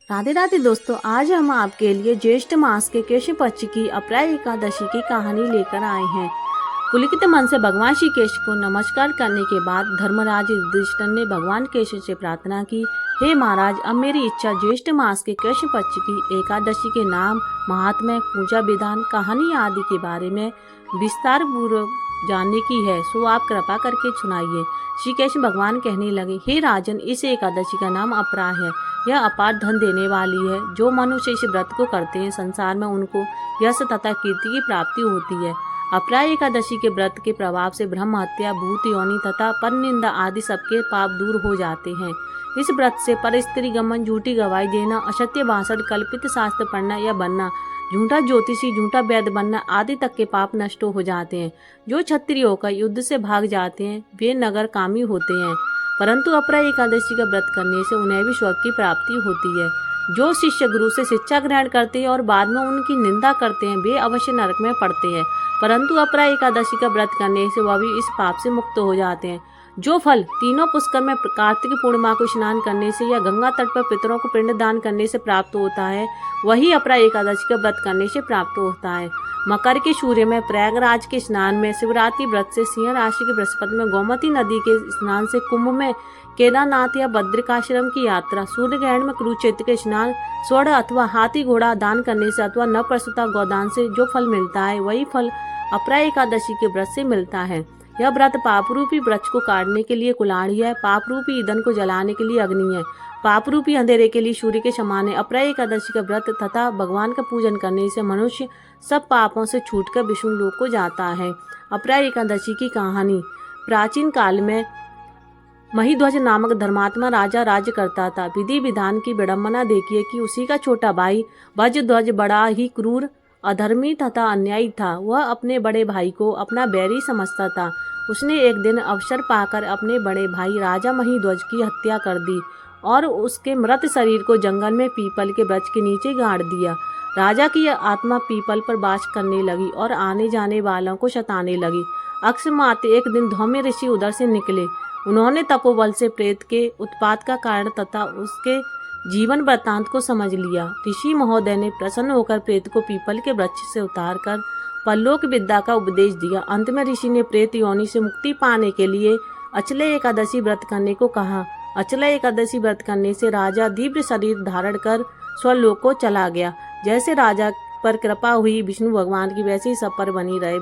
राधे राधे दोस्तों, आज हम आपके लिए ज्येष्ठ मास के कृष्ण पक्ष की अप्रैल एकादशी की कहानी लेकर आए हैं। पुलकित मन से भगवान श्री कृष्ण को नमस्कार करने के बाद धर्मराज युधिष्ठिर ने भगवान कृष्ण से प्रार्थना की, हे महाराज, अब मेरी इच्छा ज्येष्ठ मास के कृष्ण पक्ष की एकादशी के नाम, महात्म्य, पूजा विधान, कहानी आदि के बारे में विस्तार पूर्वक जानने की है, सो आप कृपा करके सुनाइए। श्री कृष्ण भगवान कहने लगे, हे राजन, इस एकादशी का नाम अपरा है। यह अपार धन देने वाली है। जो मनुष्य इस व्रत को करते हैं, संसार में उनको यश तथा कीर्ति की प्राप्ति होती है। अपरा एकादशी के व्रत के प्रभाव से ब्रह्म हत्या, भूत योनि तथा पर निंदा आदि सबके पाप दूर हो जाते हैं। इस व्रत से पर स्त्री गमन, झूठी गवाही देना, असत्य भाषण, कल्पित शास्त्र पढ़ना या बनना, झूठा ज्योतिषी, झूठा वैद्य बनना आदि तक के पाप नष्ट हो जाते हैं। जो क्षत्रिय होकर युद्ध से भाग जाते हैं, वे नगर कामी होते हैं, परंतु अपरा एकादशी का व्रत करने से उन्हें भी स्वर्ग की प्राप्ति होती है। जो शिष्य गुरु से शिक्षा ग्रहण करते हैं और बाद में उनकी निंदा करते हैं, वे अवश्य नरक में पड़ते हैं, परंतु अपरा एकादशी का व्रत करने से वह भी इस पाप से मुक्त हो जाते हैं। जो फल तीनों पुष्कर में कार्तिक पूर्णिमा को स्नान करने से या गंगा तट पर पितरों को पिंड दान करने से प्राप्त होता है, वही अपरा एकादशी का व्रत करने से प्राप्त होता है। मकर के सूर्य में, प्रयागराज के स्नान में, शिवरात्रि व्रत से, सिंह राशि के बृहस्पति में, गोमती नदी के स्नान से, कुंभ में, केदारनाथ या बद्रिकाश्रम की यात्रा, सूर्य ग्रहण में कुरुक्षेत्र के स्नान, स्वर्ण अथवा हाथी घोड़ा दान करने से अथवा नवप्रसूता गोदान से जो फल मिलता है, वही फल अपरा एकादशी के व्रत से मिलता है। यह व्रत पापरूपी वृक्ष को काटने के लिए कुल्हाड़ी है, पापरूपी ईंधन को जलाने के लिए अग्नि है, पापरूपी अंधेरे के लिए सूर्य के समान है। अपरा एकादशी का व्रत तथा भगवान का पूजन करने से मनुष्य सब पापों से छूटकर विष्णु लोक को जाता है। अपरा एकादशी की कहानी। प्राचीन काल में महिध्वज नामक धर्मात्मा राजा राज्य करता था। विधि विधान की विडंबना देखिए कि उसी का छोटा भाई भजध्वज बड़ा ही क्रूर, अधर्मी तथा अन्यायी था। वह अपने बड़े भाई को अपना बैरी समझता था। उसने एक दिन अवसर पाकर अपने बड़े भाई राजा महिध्वज की हत्या कर दी और उसके मृत शरीर को जंगल में पीपल के वृक्ष के नीचे गाड़ दिया। राजा की यह आत्मा पीपल पर वास करने लगी और आने जाने वालों को सताने लगी। अकस्मात एक दिन धौम्य ऋषि उधर से निकले। उन्होंने तपोबल से प्रेत के उत्पात का कारण तथा उसके जीवन वृत्तांत को समझ लिया। ऋषि महोदय ने प्रसन्न होकर प्रेत को पीपल के वृक्ष से उतारकर परलोक विद्या का उपदेश दिया। अंत में ऋषि ने प्रेत योनि से मुक्ति पाने के लिए अचले एकादशी व्रत करने को कहा। अचले एकादशी व्रत करने से राजा दिव्य शरीर धारण कर स्वर्लोक को चला गया। जैसे राजा पर कृपा हुई विष्णु भगवान की, वैसे ही सब पर बनी रहे।